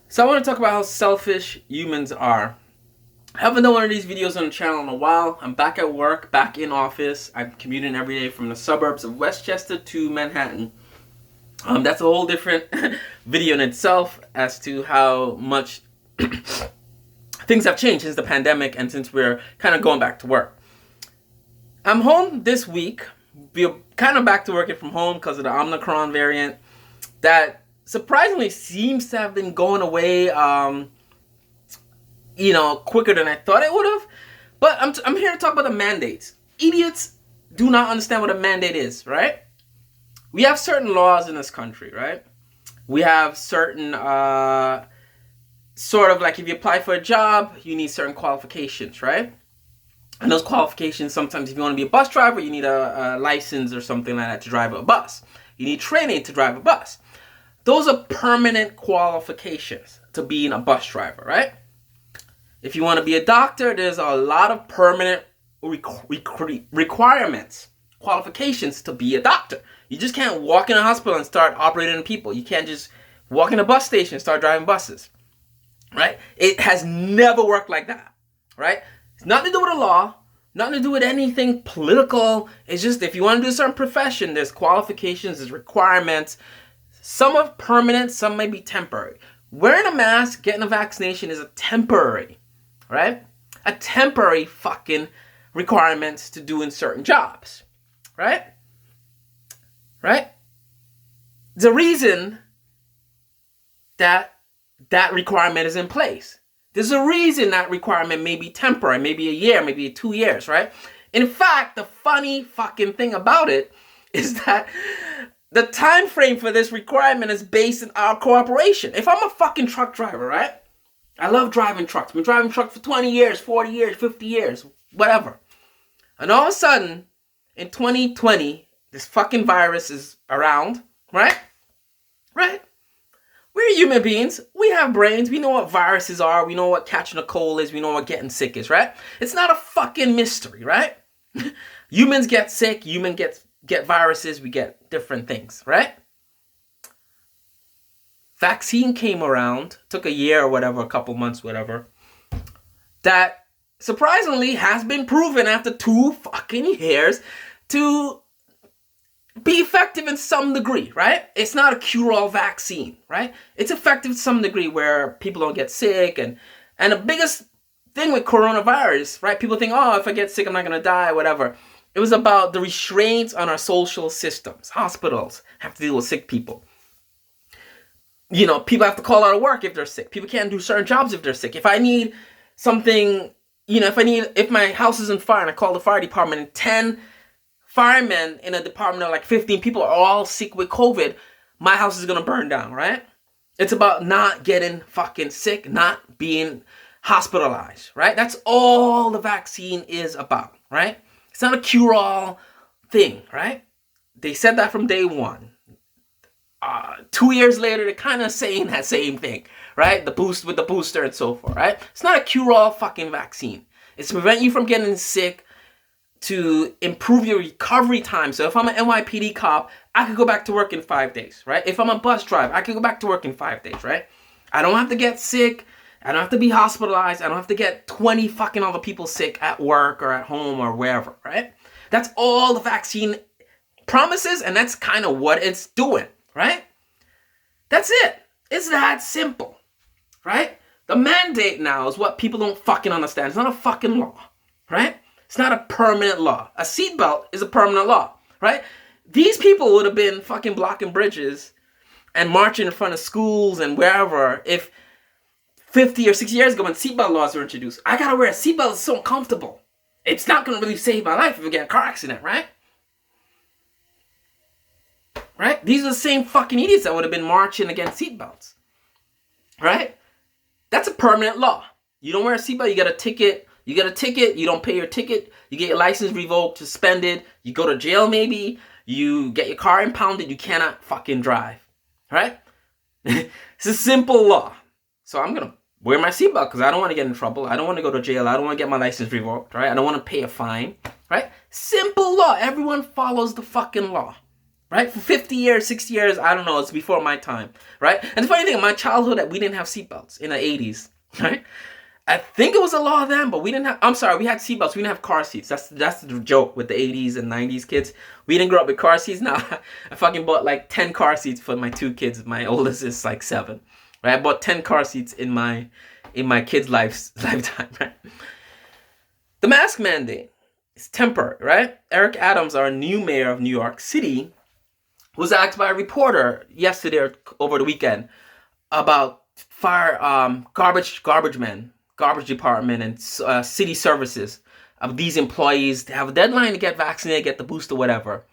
So I want to talk about how selfish humans are. I haven't done one of these videos on the channel in a while. I'm back at work, back in office. I'm commuting every day from the suburbs of Westchester to Manhattan. That's a whole different video in itself as to how much things have changed since the pandemic and since we're kind of going back to work. I'm home this week. We're kind of back to working from home because of the Omicron variant that surprisingly seems to have been going away quicker than I thought it would have. But I'm here to talk about the mandates. Idiots do not understand what a mandate is, right? We have certain laws in this country, right? We have certain sort of like if you apply for a job, you need certain qualifications, right? And those qualifications, sometimes if you want to be a bus driver, you need a license or something like that to drive a bus. You need training to drive a bus. Those are permanent qualifications to being a bus driver, right? If you want to be a doctor, there's a lot of permanent requirements, qualifications to be a doctor. You just can't walk in a hospital and start operating on people. You can't just walk in a bus station and start driving buses, right? It has never worked like that, right? It's nothing to do with the law, nothing to do with anything political. It's just if you want to do a certain profession, there's qualifications, there's requirements. Some are permanent, some may be temporary. Wearing a mask, getting a vaccination is a temporary, right? A temporary fucking requirements to do in certain jobs, right? Right? The reason that requirement is in place. There's a reason that requirement may be temporary, maybe a year, maybe 2 years, right? In fact, the funny fucking thing about it is that the time frame for this requirement is based on our cooperation. If I'm a fucking truck driver, right? I love driving trucks. I've been driving trucks for 20 years, 40 years, 50 years, whatever. And all of a sudden, in 2020, this fucking virus is around, right? Right? We're human beings. We have brains. We know what viruses are. We know what catching a cold is. We know what getting sick is, right? It's not a fucking mystery, right? Humans get sick. Humans get viruses. We get different things, right? Vaccine came around, took a year or whatever, a couple months, whatever, that surprisingly has been proven after 2 fucking years to be effective in some degree, right? It's not a cure-all vaccine, right? It's effective to some degree where people don't get sick. And the biggest thing with coronavirus, right? People think, oh, if I get sick, I'm not going to die, whatever. It was about the restraints on our social systems. Hospitals have to deal with sick people. You know, people have to call out of work if they're sick. People can't do certain jobs if they're sick. If I need something, if my house is on fire and I call the fire department and 10 firemen in a department of like 15 people are all sick with COVID, my house is going to burn down, right? It's about not getting fucking sick, not being hospitalized, right? That's all the vaccine is about, right? It's not a cure-all thing, right? They said that from day one. 2 years later, they're kind of saying that same thing, right? The booster and so forth, right? It's not a cure-all fucking vaccine. It's to prevent you from getting sick, to improve your recovery time. So if I'm an NYPD cop, I could go back to work in 5 days, right? If I'm a bus driver, I could go back to work in 5 days, right? I don't have to get sick. I don't have to be hospitalized. I don't have to get 20 fucking other people sick at work or at home or wherever, right? That's all the vaccine promises, and that's kind of what it's doing, right? That's it. It's that simple, right? The mandate now is what people don't fucking understand. It's not a fucking law, right? It's not a permanent law. A seatbelt is a permanent law, right? These people would have been fucking blocking bridges and marching in front of schools and wherever if 50 or 60 years ago when seatbelt laws were introduced. I gotta wear a seatbelt, it's so uncomfortable. It's not gonna really save my life if I get in a car accident, right? Right? These are the same fucking idiots that would have been marching against seatbelts, right? That's a permanent law. You don't wear a seatbelt, you get a ticket. You get a ticket, you don't pay your ticket, you get your license revoked, suspended, you go to jail maybe, you get your car impounded, you cannot fucking drive, right? It's a simple law. So I'm going to wear my seatbelt because I don't want to get in trouble. I don't want to go to jail. I don't want to get my license revoked, right? I don't want to pay a fine, right? Simple law. Everyone follows the fucking law, right? For 50 years, 60 years, I don't know, it's before my time, right? And the funny thing, in my childhood, we didn't have seatbelts in the 80s, right? I think it was a law then, but we didn't have, I'm sorry, we had seatbelts, we didn't have car seats. That's the joke with the 80s and 90s kids. We didn't grow up with car seats. Now, I fucking bought like 10 car seats for my 2 kids. My oldest is like 7, right? I bought 10 car seats in my kids' lifetime, right? The mask mandate is temporary, right? Eric Adams, our new mayor of New York City, was asked by a reporter yesterday or over the weekend about garbage department and city services of these employees to have a deadline to get vaccinated, get the booster, whatever.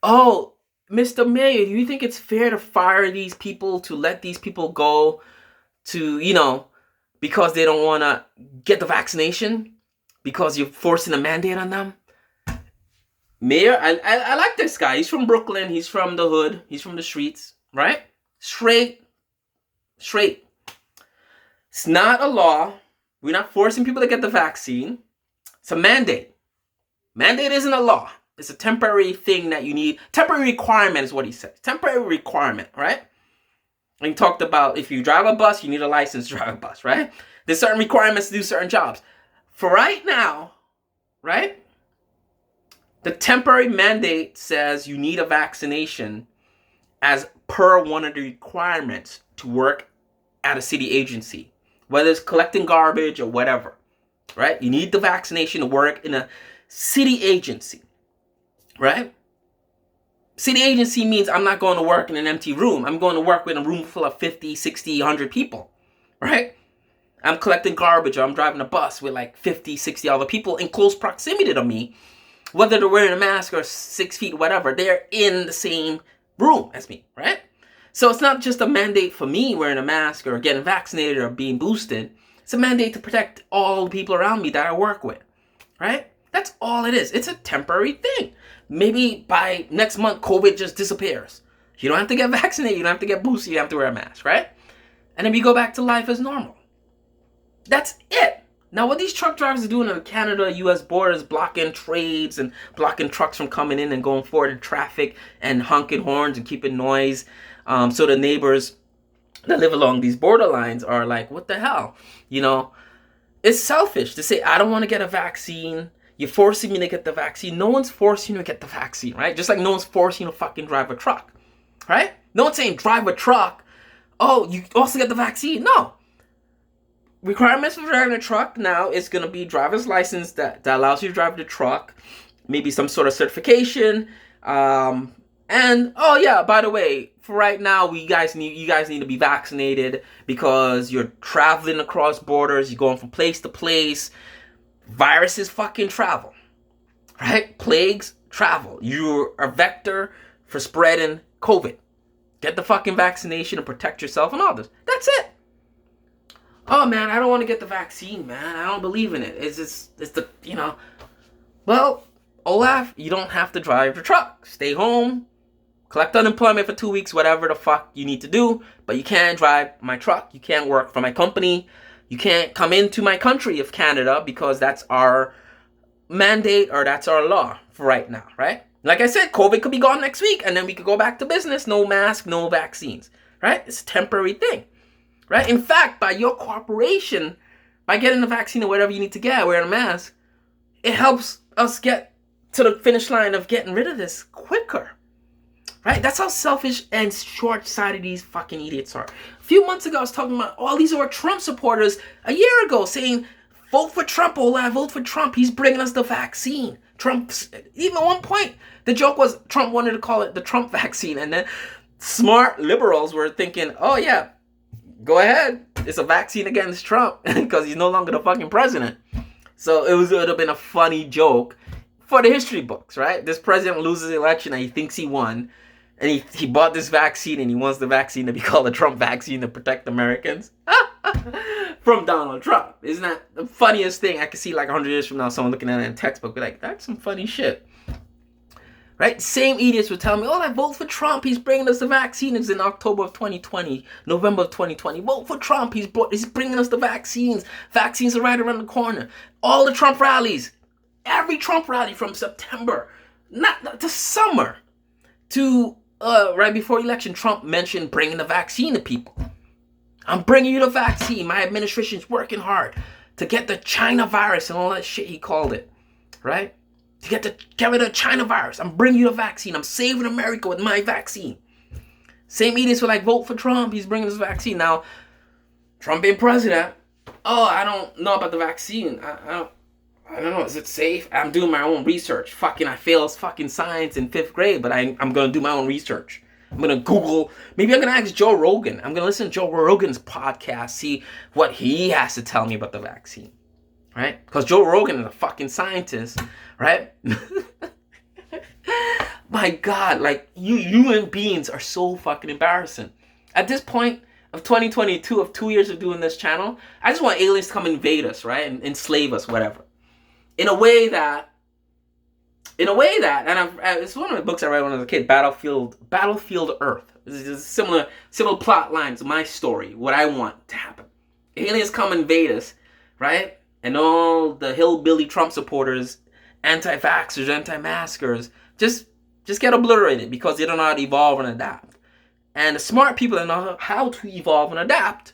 Oh, Mr. Mayor, do you think it's fair to fire these people, to let these people go to, because they don't want to get the vaccination? Because you're forcing a mandate on them? Mayor, I like this guy. He's from Brooklyn. He's from the hood. He's from the streets, right? Straight. It's not a law. We're not forcing people to get the vaccine. It's a mandate. Mandate isn't a law. It's a temporary thing that you need. Temporary requirement is what he said. Temporary requirement, right? And he talked about if you drive a bus, you need a license to drive a bus, right? There's certain requirements to do certain jobs. For right now, right? The temporary mandate says you need a vaccination as per one of the requirements to work at a city agency, whether it's collecting garbage or whatever, right? You need the vaccination to work in a city agency, right? City agency means I'm not going to work in an empty room. I'm going to work in a room full of 50, 60, 100 people, right? I'm collecting garbage or I'm driving a bus with like 50, 60 other people in close proximity to me. Whether they're wearing a mask or 6 feet, whatever, they're in the same room as me, right? So it's not just a mandate for me wearing a mask or getting vaccinated or being boosted. It's a mandate to protect all the people around me that I work with, right? That's all it is. It's a temporary thing. Maybe by next month, COVID just disappears. You don't have to get vaccinated. You don't have to get boosted. You don't have to wear a mask, right? And then we go back to life as normal. That's it. Now, what these truck drivers are doing in Canada, U.S. borders, blocking trades and blocking trucks from coming in and going forward in traffic and honking horns and keeping noise, so the neighbors that live along these borderlines are like, what the hell? It's selfish to say, I don't want to get a vaccine. You're forcing me to get the vaccine. No one's forcing you to get the vaccine, right? Just like no one's forcing you to fucking drive a truck, right? No one's saying drive a truck. Oh, you also get the vaccine. No. Requirements for driving a truck now is going to be driver's license that allows you to drive the truck, maybe some sort of certification, and oh yeah, by the way, for right now, you guys need to be vaccinated because you're traveling across borders, you're going from place to place. Viruses fucking travel, right? Plagues travel. You're a vector for spreading COVID. Get the fucking vaccination and protect yourself and others. That's it. Oh man, I don't want to get the vaccine, man. I don't believe in it. It's the, Well, Olaf, you don't have to drive your truck. Stay home, collect unemployment for 2 weeks, whatever the fuck you need to do. But you can't drive my truck. You can't work for my company. You can't come into my country of Canada because that's our mandate or that's our law for right now, right? Like I said, COVID could be gone next week and then we could go back to business. No mask, no vaccines, right? It's a temporary thing. Right? In fact, by your cooperation, by getting the vaccine or whatever you need to get, wearing a mask, it helps us get to the finish line of getting rid of this quicker. Right? That's how selfish and short-sighted these fucking idiots are. A few months ago, I was talking about all these are Trump supporters a year ago saying, vote for Trump, Olaf, vote for Trump. He's bringing us the vaccine. Even at one point, the joke was Trump wanted to call it the Trump vaccine. And then smart liberals were thinking, oh yeah, go ahead. It's a vaccine against Trump because he's no longer the fucking president. So it would have been a funny joke for the history books, right? This president loses the election and he thinks he won. And he bought this vaccine and he wants the vaccine to be called the Trump vaccine to protect Americans from Donald Trump. Isn't that the funniest thing? I could see like 100 years from now someone looking at it in a textbook be like, that's some funny shit. Right? Same idiots would tell me, oh, I vote for Trump. He's bringing us the vaccine. It's in October of 2020, November of 2020. Vote for Trump. He's bringing us the vaccines. Vaccines are right around the corner. All the Trump rallies, every Trump rally from September, not to summer, to, right before election, Trump mentioned bringing the vaccine to people. I'm bringing you the vaccine. My administration's working hard to get the China virus and all that shit he called it, right? To get rid of the China virus. I'm bringing you the vaccine. I'm saving America with my vaccine. Same idiots were like, vote for Trump. He's bringing this vaccine. Now, Trump being president, oh, I don't know about the vaccine. I don't know. Is it safe? I'm doing my own research. I failed fucking science in 5th grade, but I'm going to do my own research. I'm going to Google. Maybe I'm going to ask Joe Rogan. I'm going to listen to Joe Rogan's podcast, see what he has to tell me about the vaccine. Right? Because Joe Rogan is a fucking scientist, right? My God, like, you human beings are so fucking embarrassing. At this point of 2022, of 2 years of doing this channel, I just want aliens to come invade us, right? And enslave us, whatever. In a way that, and it's one of the books I read when I was a kid, Battlefield Earth. This is similar plot lines, my story, what I want to happen. Aliens come invade us, right? And all the hillbilly Trump supporters, anti-vaxxers, anti-maskers, just get obliterated because they don't know how to evolve and adapt. And the smart people that know how to evolve and adapt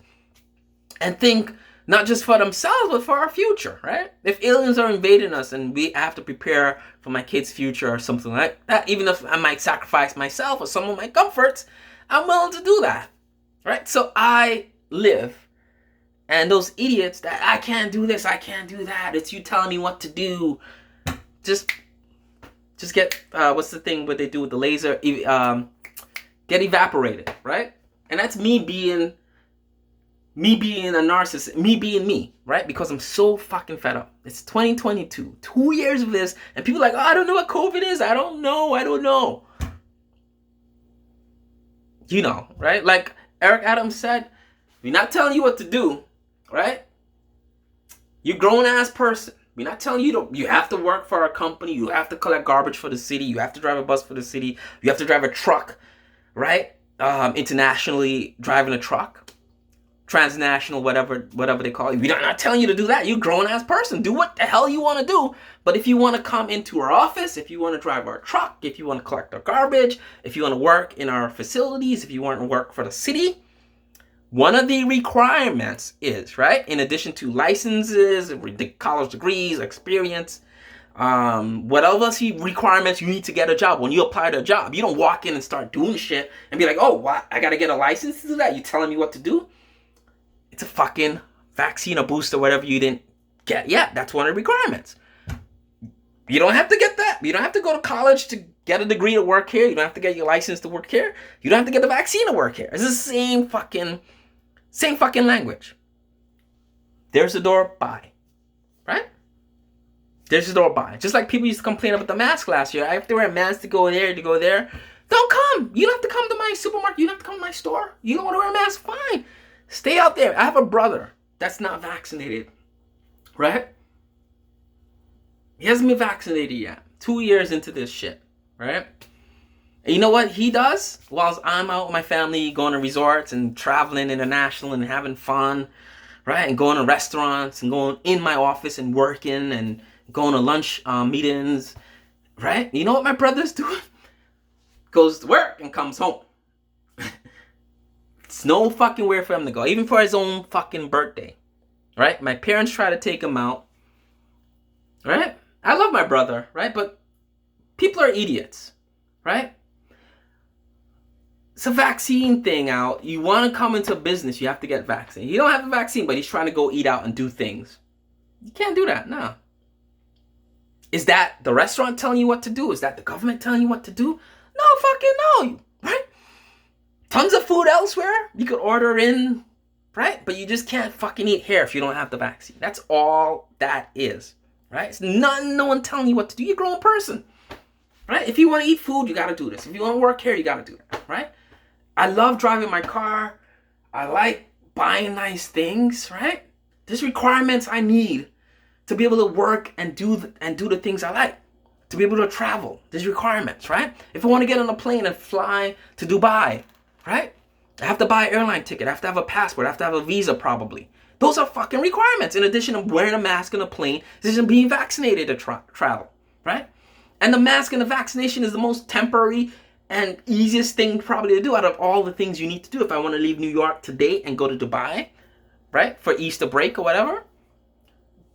and think not just for themselves, but for our future, right? If aliens are invading us and we have to prepare for my kid's future or something like that, even if I might sacrifice myself or some of my comforts, I'm willing to do that, right? So I live. And those idiots that I can't do this, I can't do that, it's you telling me what to do. Just get, what's the thing what they do with the laser? Get evaporated, right? And that's me being a narcissist, me being me, right? Because I'm so fucking fed up. It's 2022, 2 years of this, and people are like, oh, I don't know what COVID is. I don't know. You know, right? Like Eric Adams said, we're not telling you what to do, right? You're a grown-ass person. We're not telling you you have to work for our company. You have to collect garbage for the city. You have to drive a bus for the city. You have to drive a truck, right? Internationally driving a truck. Transnational, whatever they call it. We're not telling you to do that. You're a grown-ass person. Do what the hell you want to do. But if you want to come into our office, if you want to drive our truck, if you want to collect our garbage, if you want to work in our facilities, if you want to work for the city, one of the requirements is, right, in addition to licenses, college degrees, experience, what else requirements you need to get a job. When you apply to a job, you don't walk in and start doing shit and be like, oh, what? I got to get a license to do that? You telling me what to do? It's a fucking vaccine or booster, whatever you didn't get yet. That's one of the requirements. You don't have to get that. You don't have to go to college to get a degree to work here. You don't have to get your license to work here. You don't have to get the vaccine to work here. It's the same fucking language. There's the door, bye. Right? There's the door, bye. Just like people used to complain about the mask last year. I have to wear a mask to go there, to go there. Don't come. You don't have to come to my supermarket. You don't have to come to my store. You don't want to wear a mask? Fine. Stay out there. I have a brother that's not vaccinated. Right? He hasn't been vaccinated yet. 2 years into this shit. Right? And you know what he does? Whilst I'm out with my family, going to resorts and traveling international and having fun. Right? And going to restaurants and going in my office and working and going to lunch meetings. Right? You know what my brother's doing? Goes to work and comes home. It's no fucking where for him to go. Even for his own fucking birthday. Right? My parents try to take him out. Right? I love my brother. Right? But people are idiots. Right? It's a vaccine thing out. You want to come into business, you have to get vaccinated. He don't have a vaccine, but he's trying to go eat out and do things. You can't do that. No. Is that the restaurant telling you what to do? Is that the government telling you what to do? No fucking no. Right? Tons of food elsewhere. You could order in, right? But you just can't fucking eat here if you don't have the vaccine. That's all that is. Right? It's no one telling you what to do. You're a grown person. Right? If you want to eat food, you got to do this. If you want to work here, you got to do that. Right? I love driving my car. I like buying nice things. Right? There's requirements I need to be able to work and do the things I like. To be able to travel. There's requirements. Right? If I want to get on a plane and fly to Dubai, right? I have to buy an airline ticket. I have to have a passport. I have to have a visa probably. Those are fucking requirements. In addition to wearing a mask on a plane, in addition to being vaccinated to travel. Right? And the mask and the vaccination is the most temporary and easiest thing probably to do out of all the things you need to do if I want to leave New York today and go to Dubai, right, for Easter break or whatever.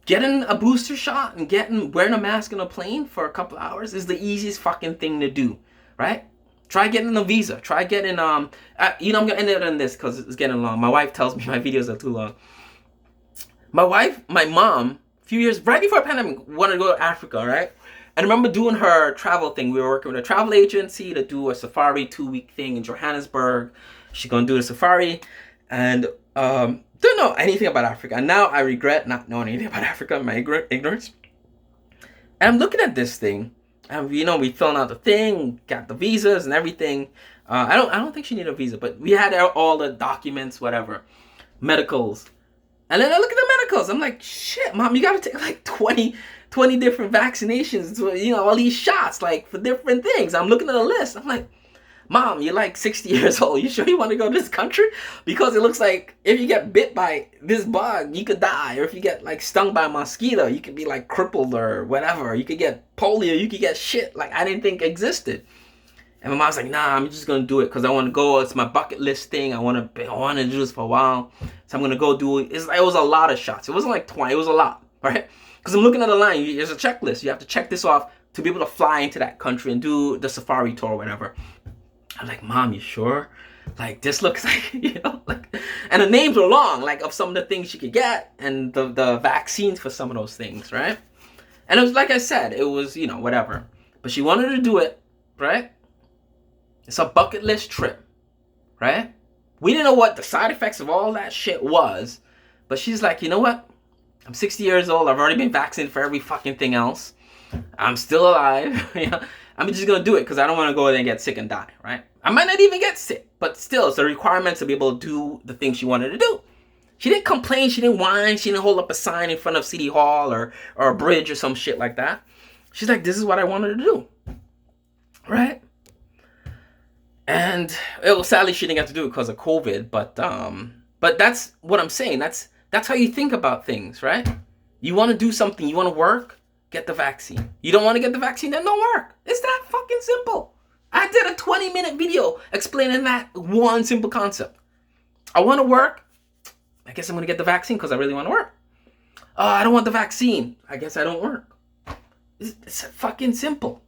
Getting a booster shot and wearing a mask on a plane for a couple hours is the easiest fucking thing to do, right? Try getting a visa. Try getting I'm gonna end it on this because it's getting long. My wife tells me my videos are too long. My mom, a few years right before the pandemic, wanted to go to Africa, right? And I remember doing her travel thing. We were working with a travel agency to do a safari 2-week thing in Johannesburg. She's gonna do a safari, and don't know anything about Africa. And now I regret not knowing anything about Africa, my ignorance. And I'm looking at this thing, and we filling out the thing, got the visas and everything. I don't think she needed a visa, but we had all the documents, whatever, medicals. And then I look at the medicals. I'm like, shit, Mom, you got to take like 20 different vaccinations, all these shots, like for different things. I'm looking at the list. I'm like, Mom, you're like 60 years old. You sure you want to go to this country? Because it looks like if you get bit by this bug, you could die. Or if you get like stung by a mosquito, you could be like crippled or whatever. You could get polio. You could get shit like I didn't think existed. And my mom's like, nah, I'm just going to do it because I want to go. It's my bucket list thing. I want to do this for a while. So I'm going to go do it. It was a lot of shots. It wasn't like 20. It was a lot, right? Because I'm looking at the line. There's a checklist. You have to check this off to be able to fly into that country and do the safari tour or whatever. I'm like, Mom, you sure? Like, this looks like, and the names were long, like, of some of the things she could get and the vaccines for some of those things, right? And it was, like I said, it was, whatever. But she wanted to do it, right? It's a bucket list trip, right? We didn't know what the side effects of all that shit was, but she's like, you know what? I'm 60 years old. I've already been vaccinated for every fucking thing else. I'm still alive. I'm just going to do it because I don't want to go there and get sick and die, right? I might not even get sick, but still, it's a requirement to be able to do the things she wanted to do. She didn't complain. She didn't whine. She didn't hold up a sign in front of City Hall or a bridge or some shit like that. She's like, this is what I wanted to do, right? And sadly she didn't get to do it because of COVID, but that's what I'm saying. That's how you think about things, right? You want to do something, you want to work, get the vaccine. You don't want to get the vaccine, then don't work. It's that fucking simple. I did a 20-minute video explaining that one simple concept. I want to work. I guess I'm going to get the vaccine because I really want to work. I don't want the vaccine. I guess I don't work. It's fucking simple.